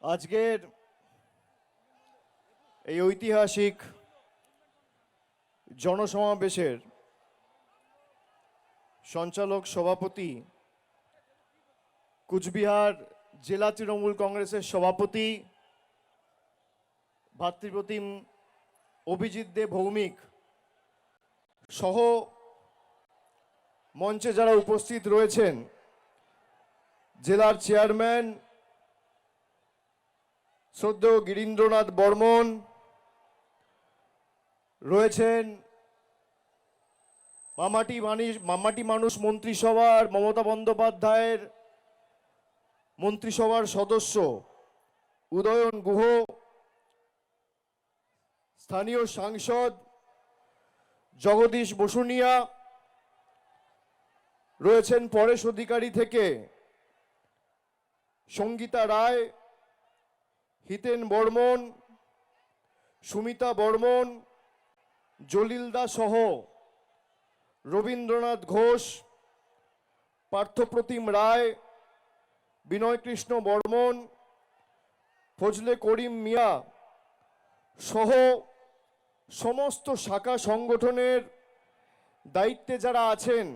আজকের এই ঐতিহাসিক জনসমাবেশের সঞ্চালক সভাপতি, কুচবিহার জেলা তৃণমূল কংগ্রেসের সভাপতি ভাতৃপ্রতিম অভিজিৎ দে ভৌমিক সহ মঞ্চে যারা উপস্থিত রয়েছেন, জেলার চেয়ারম্যান শ্রদ্ধেয় গিরীন্দ্রনাথ বর্মন রয়েছেন, মামাটি মানুষ মন্ত্রিসভার মমতা বন্দ্যোপাধ্যায়ের মন্ত্রিসভার সদস্য উদয়ন গুহ, স্থানীয় সাংসদ জগদীশ বসুনিয়া রয়েছেন, পরেশ অধিকারী থেকে সঙ্গীতা রায়, হিতেন বর্মন, সুমিতা বর্মন, জলিল দা সহ রবীন্দ্রনাথ ঘোষ, পার্থপ্রতিম রায়, বিনয় কৃষ্ণ বর্মন, ফজলে করিম মিয়া সহ সমস্ত শাখা সংগঠনের দায়িত্বে যারা আছেন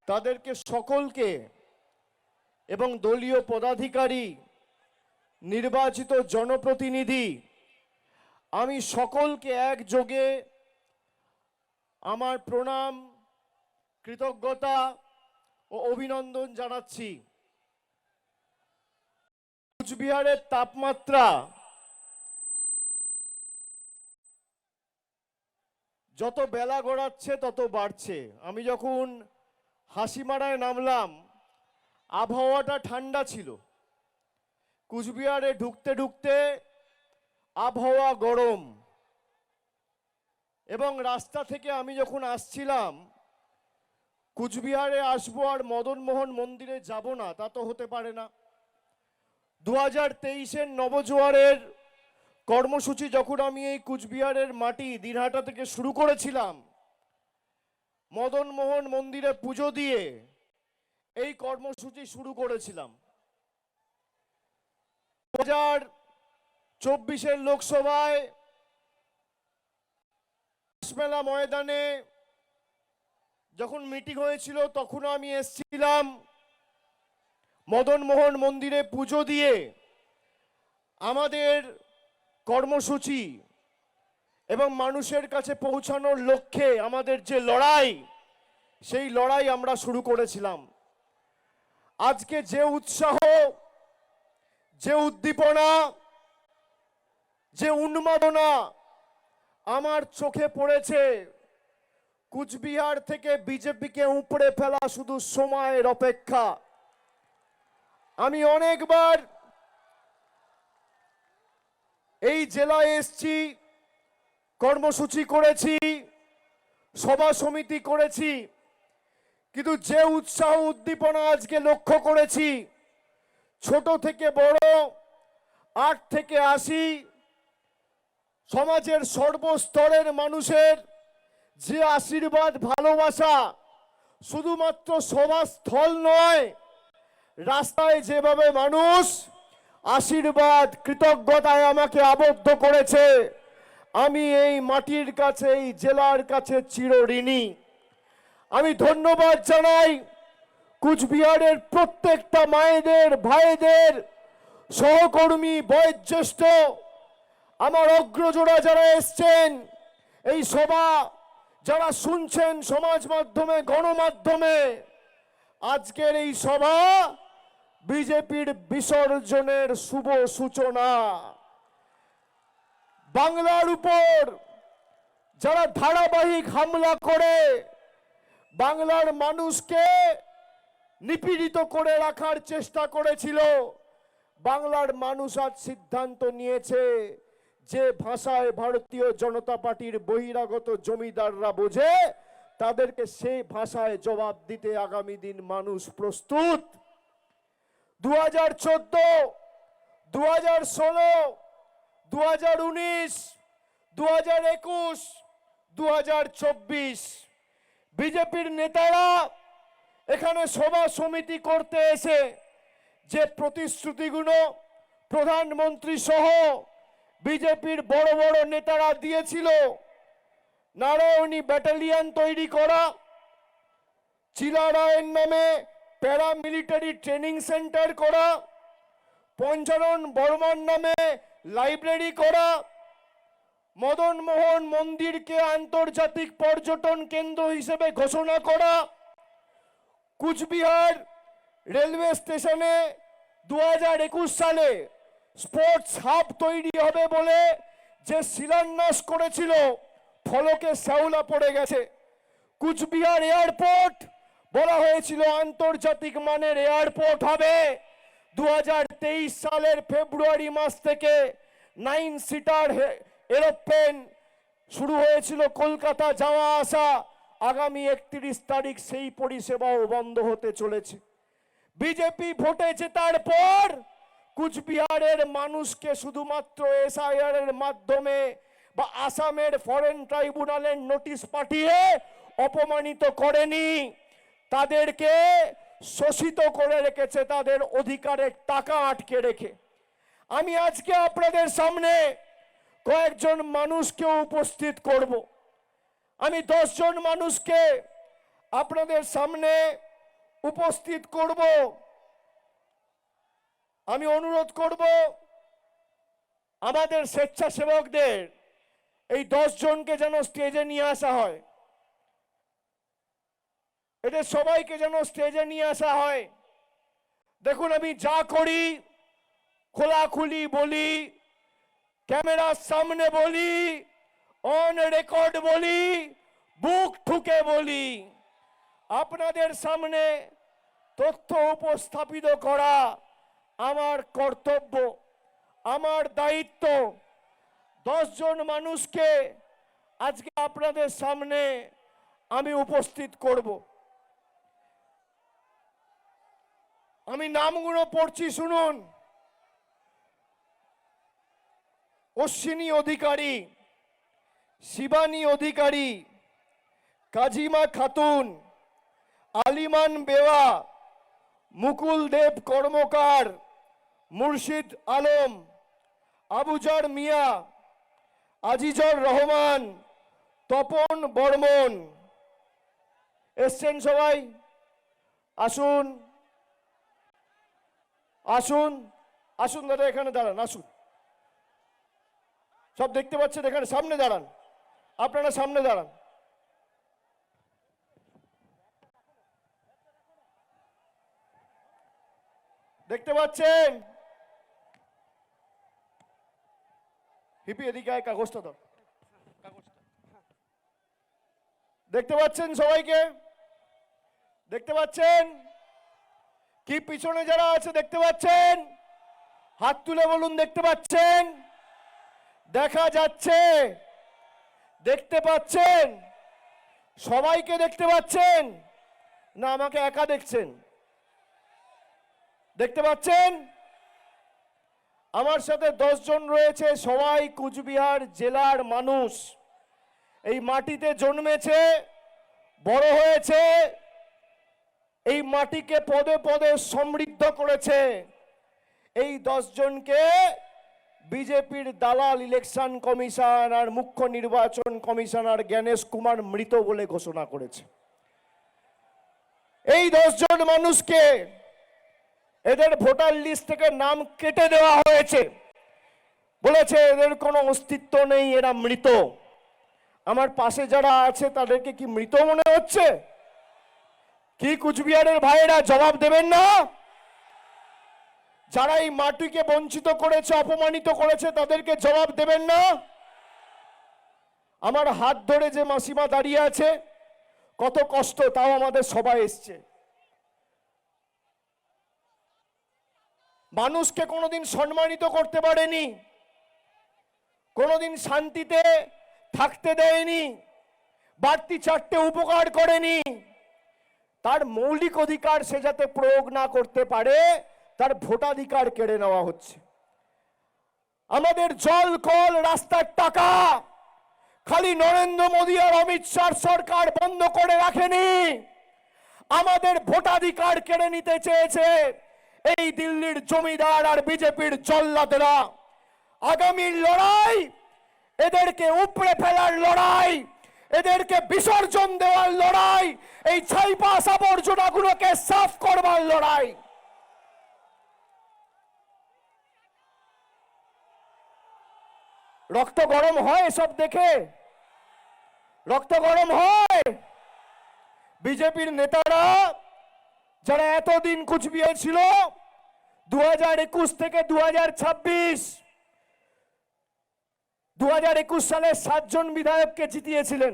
তাদেরকে সকলকে এবং দলীয় পদাধিকারী, নির্বাচিত জনপ্রতিনিধি, আমি সকলকে একযোগে আমার প্রণাম, কৃতজ্ঞতা ও অভিনন্দন জানাচ্ছি। কুচবিহারের তাপমাত্রা যত বেলা গড়াচ্ছে তত বাড়ছে। আমি যখন হাসিমারায় নামলাম আবহাওয়াটা ঠান্ডা ছিল, কুচবিহারে ঢুকতে ঢুকতে আবহাওয়া গরম, এবং রাস্তা থেকে আমি যখন আসছিলাম কুচবিহারে আসবো আর মদনমোহন মন্দিরে যাব না, তা তো হতে পারে না। 2023-এর নবজোয়ারের কর্মসূচি যখন আমি এই কুচবিহারের মাটি দিনহাটা থেকে শুরু করেছিলাম, মদনমোহন মন্দিরে পুজো দিয়ে এই কর্মসূচি শুরু করেছিলাম। 2024-এর লোকসভায় মেলা ময়দানে যখন মিটিং হয়েছিল তখন আমি এসেছিলাম, মদনমোহন মন্দিরে পুজো দিয়ে আমাদের কর্মসূচি এবং মানুষের কাছে পৌঁছানোর লক্ষ্যে আমাদের যে লড়াই, সেই লড়াই আমরা শুরু করেছিলাম। আজকে যে উৎসাহ, যে উদ্দীপনা, যে উন্মাদনা আমার চোখে পড়েছে, কুচবিহার থেকে বিজেপিকে উপড়ে ফেলা শুধু সময়ের অপেক্ষা। আমি অনেকবার এই জেলায় এসেছি, কর্মসূচি করেছি, সভা সমিতি করেছি, কিন্তু যে উৎসাহ উদ্দীপনা আজকে লক্ষ্য করেছি, ছোট থেকে বড়, 8 থেকে 80 সমাজের সর্বস্তরের মানুষের যে আশীর্বাদ, ভালোবাসা, শুধুমাত্র সভাস্থল নয়, রাস্তায় যেভাবে মানুষ আশীর্বাদ, কৃতজ্ঞতায় আমাকে আবদ্ধ করেছে, আমি এই মাটির কাছে, এই জেলার কাছে চিরঋণী। আমি ধন্যবাদ জানাই কুচবিহারের প্রত্যেকটা মায়েদের, ভাইদের, সহকর্মী, বয়োজ্যেষ্ঠ, আমার অগ্রজরা যারা এসছেন, এই সভা যারা শুনছেন সমাজ মাধ্যমে, গণমাধ্যমে, আজকের এই সভা বিজেপির বিসর্জনের শুভ সূচনা। বাংলার উপর যারা ধারাবাহিক হামলা করে বাংলার মানুষকে নিপীড়িত করে রাখার চেষ্টা করেছিল, বাংলার মানুষ আজ সিদ্ধান্ত নিয়েছে যে ভাষায় ভারতীয় জনতা পার্টির বহিরাগত জমিদাররা বোঝে, তাদেরকে সেই ভাষায় জবাব দিতে আগামী দিন মানুষ প্রস্তুত। 2014, 2016, 2019, 2021, 2024 বিজেপির নেতারা এখানে সভা সমিতি করতে এসে যে প্রতিশ্রুতিগুলো, প্রধানমন্ত্রী সহ বিজেপির বড় বড় নেতারা দিয়েছিল। নারায়ণী ব্যাটালিয়ন তৈরি করা, চিলারায়ের নামে প্যারামিলিটারি ট্রেনিং সেন্টার করা, পঞ্চানন বর্মার নামে লাইব্রেরি করা, মদন মোহন মন্দিরকে আন্তর্জাতিক পর্যটন কেন্দ্র হিসেবে ঘোষণা করা, কুচবিহার রেলওয়ে স্টেশনে 2021 সালে স্পোর্টস হাব তৈরি হবে বলে যে শিলান্যাস করেছিল ফলকে শ্যাওলা পড়ে গেছে। কুচবিহার এয়ারপোর্ট বলা হয়েছিল আন্তর্জাতিক মানের এয়ারপোর্ট হবে। 2023 সালের ফেব্রুয়ারি মাস থেকে 9 সিটার এরোপ্লেন শুরু হয়েছিল কলকাতা যাওয়া আসা। আগামী 31 তারিখ সেই পরিষেবাও বন্ধ হতে চলেছে। বিজেপি ভোটে জেতার পর কুচবিহারের মানুষকে শুধুমাত্র এসআইআর এর মাধ্যমে বা আসামের ফরেন ট্রাইব্যুনালের নোটিশ পাঠিয়ে অপমানিত করেনি, তাদেরকে শোষিত করে রেখেছে, তাদের অধিকারের টাকা আটকে রেখে। আমি আজকে আপনাদের সামনে কয়েকজন মানুষকে উপস্থিত করব। আমি 10 জন মানুষকে আপনাদের সামনে উপস্থিত করব। আমি অনুরোধ করব আমাদের স্বেচ্ছাসেবকদের এই 10 জনকে যেন স্টেজে নিয়ে আসা হয়, এদের সবাইকে যেন স্টেজে নিয়ে আসা হয়। দেখুন, আমি যা করি খোলাখুলি বলি, ক্যামেরার সামনে বলি, অন রেকর্ড বলি, বুক ঠুকে বলি। আপনাদের সামনে তথ্য উপস্থাপিত করা আমার কর্তব্য, আমার দায়িত্ব। 10 জন মানুষকে আজকে আপনাদের সামনে আমি উপস্থিত করব। আমি নামগুলো পড়ছি, শুনুন। অশ্বিনী অধিকারী, শিবানী অধিকারী, কাজিমা খাতুন, আলিমান বেওয়া, মুকুল দেব কর্মকার, মুর্শিদ আলম, আবুজার মিয়া, আজিজর রহমান, তপন বর্মন। এসছেন সবাই? আসুন আসুন আসুন দাদা, এখানে দাঁড়ান, আসুন। সব দেখতে পাচ্ছেন, এখানে সামনে দাঁড়ান, আপনারা সামনে দাঁড়ান। দেখতে পাচ্ছেন? হিপি এদিকে আয়, কাগজটা ধর। দেখতে পাচ্ছেন সবাইকে? দেখতে পাচ্ছেন কি? পিছনে যারা আছে দেখতে পাচ্ছেন? হাত তুলে বলুন দেখতে পাচ্ছেন? দেখা যাচ্ছে? দেখতে পাচ্ছেন? সবাইকে দেখতে পাচ্ছেন না আমাকে একা দেখছেন? দেখতে পাচ্ছেন? আমার সাথে 10 জন রয়েছে, সবাই কুচবিহার জেলার মানুষ। এই মাটিতে জন্মেছে, বড় হয়েছে, এই মাটিকে পদে পদে সমৃদ্ধ করেছে। এই 10 জনকে বিজেপির দালাল ইলেকশন কমিশন আর মুখ্য নির্বাচন কমিশনার জ্ঞানেশ কুমার মৃত বলে ঘোষণা করেছে। এই 10 জন মানুষকে এদের ভোটার লিস্ট থেকে নাম কেটে দেওয়া হয়েছে, বলেছে এদের কোনো অস্তিত্ব নেই, এরা মৃত। আমার পাশে যারা আছে তাদেরকে কি মৃত মনে হচ্ছে? কি কুচবিহারের ভাইয়েরা জবাব দেবেন না? যারা এই মাটিকে বঞ্চিত করেছে, অপমানিত করেছে, তাদেরকে জবাব দেবেন না? আমার হাত ধরে যে মাসিমা দাঁড়িয়ে আছে, কত কষ্ট, তাও আমাদের সবাই এসছে। মানুষকে কোনোদিন সম্মানিত করতে পারেনি, কোনোদিন শান্তিতে থাকতে দেয়নি, বাড়তি 4টে উপকার করেনি। তার মৌলিক অধিকার সে যাতে প্রয়োগ না করতে পারে, তার ভোটাধিকার কেড়ে নেওয়া হচ্ছে। আমাদের জল, কল, রাস্তার টাকা খালি নরেন্দ্র মোদী আর অমিত শাহ সরকার বন্ধ করে রাখেনি, আমাদের ভোটাধিকার কেড়ে নিতে চেয়েছে এই দিল্লির জমিদার আর বিজেপির জল্লাদেরা। আগামীর লড়াই এদেরকে উপড়ে ফেলার লড়াই, এদেরকে বিসর্জন দেওয়ার লড়াই, এই ছাইপাস আবর্জনাগুলোকে সাফ করবার লড়াই। রক্ত গরম হয় এসব দেখে, রক্ত গরম হয়। বিজেপির নেতারা যারা এতদিন কুচবিহার ছিল, 2021 থেকে 2026, 2021 সালে 7 জন বিধায়ককে জিতিয়েছিলেন।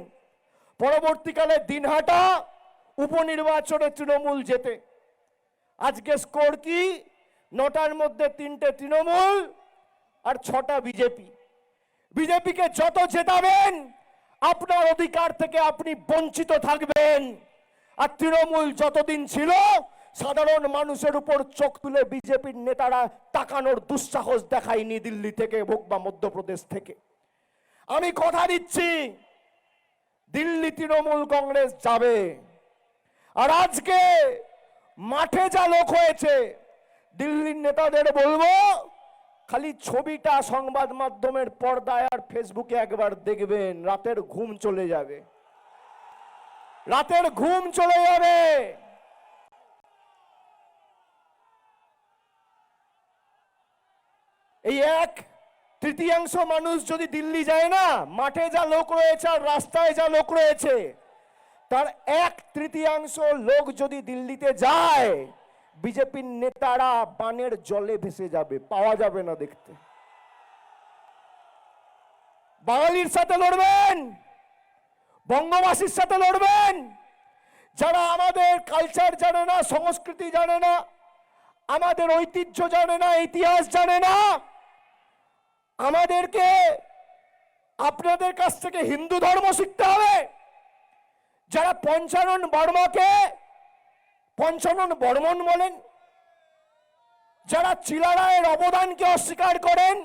পরবর্তীকালে দিনহাটা উপনির্বাচনে তৃণমূল জেতে। আজকে স্কোর কি? 9টার মধ্যে 3টে তৃণমূল আর 6টা বিজেপি। বিজেপিকে যত জেতাবেন আপনার অধিকার থেকে আপনি বঞ্চিত থাকবেন। আর তৃণমূল যতদিন ছিল সাধারণ মানুষের উপর চোখ তুলে বিজেপির নেতারা তাকানোর দুঃসাহস দেখায়নি দিল্লি থেকে হোক বা মধ্যপ্রদেশ থেকে। আমি কথা দিচ্ছি দিল্লি তৃণমূল কংগ্রেস যাবে। আর আজকে মাঠে যা লোক হয়েছে, দিল্লির নেতাদের বলবো খালি ছবিটা সংবাদ মাধ্যমের পর্দায় আর ফেসবুকে একবার দেখবেন, রাতের ঘুম চলে যাবে, রাতের ঘুম চলে যাবে। এই 1/3 মানুষ যদি দিল্লি যায় না, মাঠে যা লোক রয়েছে আর রাস্তায় যা লোক রয়েছে, তার 1/3 লোক যদি দিল্লিতে যায়, বিজেপির নেতারা বানের জলে ভেসে যাবে, পাওয়া যাবে না দেখতে। বাঙালির সাথে লড়বেন, বঙ্গবাসীর সাথে লড়বেন। যারা আমাদের কালচার জানে না, সংস্কৃতি জানে না, আমাদের ঐতিহ্য জানে না, ইতিহাস জানে না, আমাদেরকে আপনাদের কাছ থেকে হিন্দু ধর্ম শিখতে হবে। যারা পঞ্চানন বর্মাকে পঞ্চানন বর্মন বলেন, যারা চিলারায়ের অবদানকে অস্বীকার করেন,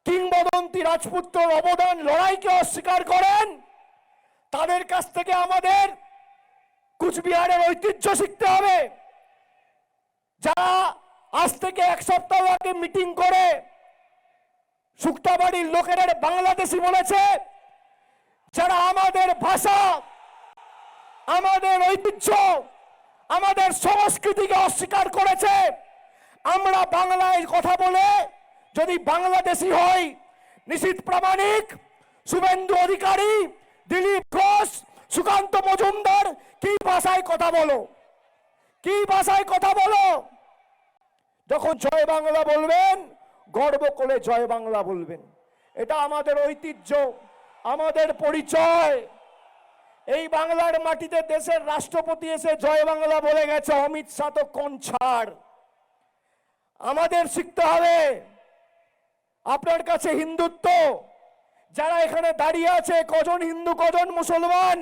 কিংবদন্তি রাজপুত্র অবদান লড়াইকে অস্বীকার করেন, তাদের কাছ থেকে আমাদের কুচবিহারের ঐতিহ্য শিখতে হবে। যারা আজ থেকে 1 সপ্তাহ আগে মিটিং করে শুক্তাবাড়ির লোকেরা বাংলাদেশি বলেছে, যারা আমাদের ভাষা, আমাদের ঐতিহ্য, আমাদের সংস্কৃতিকে অস্বীকার করেছে, আমরা বাংলায় কথা বলে যদি বাংলাদেশি হই, নিশীথ প্রামাণিক, শুভেন্দু অধিকারী, দিলীপ ঘোষ, সুকান্ত মজুমদার, কি ভাষায় কথা বলো, কি ভাষায় কথা বলো? যখন জয় বাংলা বলবেন গর্ব করে জয় বাংলা বলবেন। এটা আমাদের ঐতিহ্য, আমাদের পরিচয়। এই বাংলার মাটিতে দেশের রাষ্ট্রপতি এসে জয় বাংলা বলে গেছে, অমিত শাহ তো কোন ছাড়। আমাদের শিখতে হবে। আপনার কাছে হিন্দুত্ব, যারা এখানে দাঁড়িয়ে আছে, কজন হিন্দু কজন মুসলমান?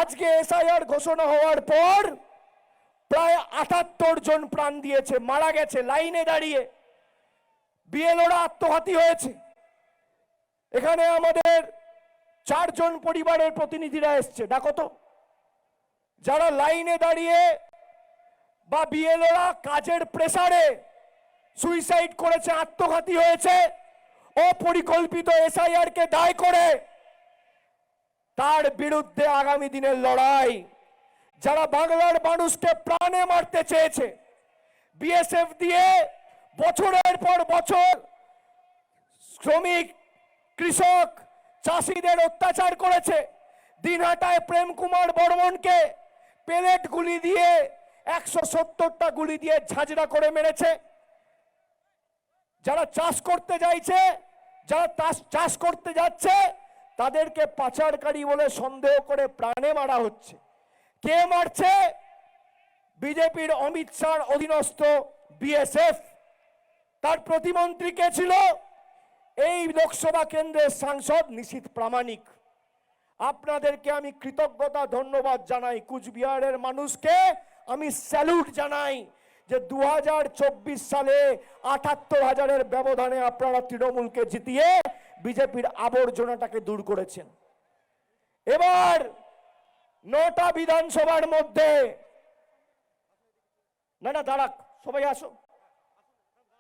আজকে এসআইআর ঘোষণা হওয়ার পর প্রায় 78 জন প্রাণ দিয়েছে, মারা গেছে লাইনে দাঁড়িয়ে। বিএলওরা আত্মঘাতী হয়েছে। এখানে আমাদের 4 জন পরিবারের প্রতিনিধিরা এসছে, ডাকো তো। যারা লাইনে দাঁড়িয়ে বা বিএলওরা কাজের প্রেসারে সুইসাইড করেছে, আত্মঘাতী হয়েছে, অপরিকল্পিত এসআইআর কে দায় করে, তার বিরুদ্ধে আগামী দিনের লড়াই। যারা বাংলার মানুষকে প্রাণে মারতে চেয়েছে, বিএসএফ দিয়ে বছরের পর বছর শ্রমিক, কৃষক, চাষিদের অত্যাচার করেছে। দিনহাটায় প্রেম কুমার বর্মনকে পেলেট গুলি দিয়ে 170টা গুলি দিয়ে ঝাঁঝরা করে মেরেছে। যারা চাষ করতে যাইছে, যারা চাষ করতে যাচ্ছে, তাদেরকে পাচারকারী বলে সন্দেহ করে প্রাণে মারা হচ্ছে। কে মারছে? বিজেপির অমিত শাহর অধীনস্থ বিএসএফ। তার প্রতিমন্ত্রী কে ছিল? এই লোকসভা কেন্দ্রের সাংসদ নিশীথ প্রামাণিক। আপনাদেরকে আমি কৃতজ্ঞতা ধন্যবাদ জানাই। কুচবিহারের মানুষকে আমি স্যালুট জানাই যে 2024 সালে 78,000-এর ব্যবধানে আপনারা তৃণমূলকে জিতিয়ে বিজেপির আবর্জনাটাকে দূর করেছেন। এবার 9টা বিধানসভার মধ্যে না না দাঁড়াক, সবাই আসো।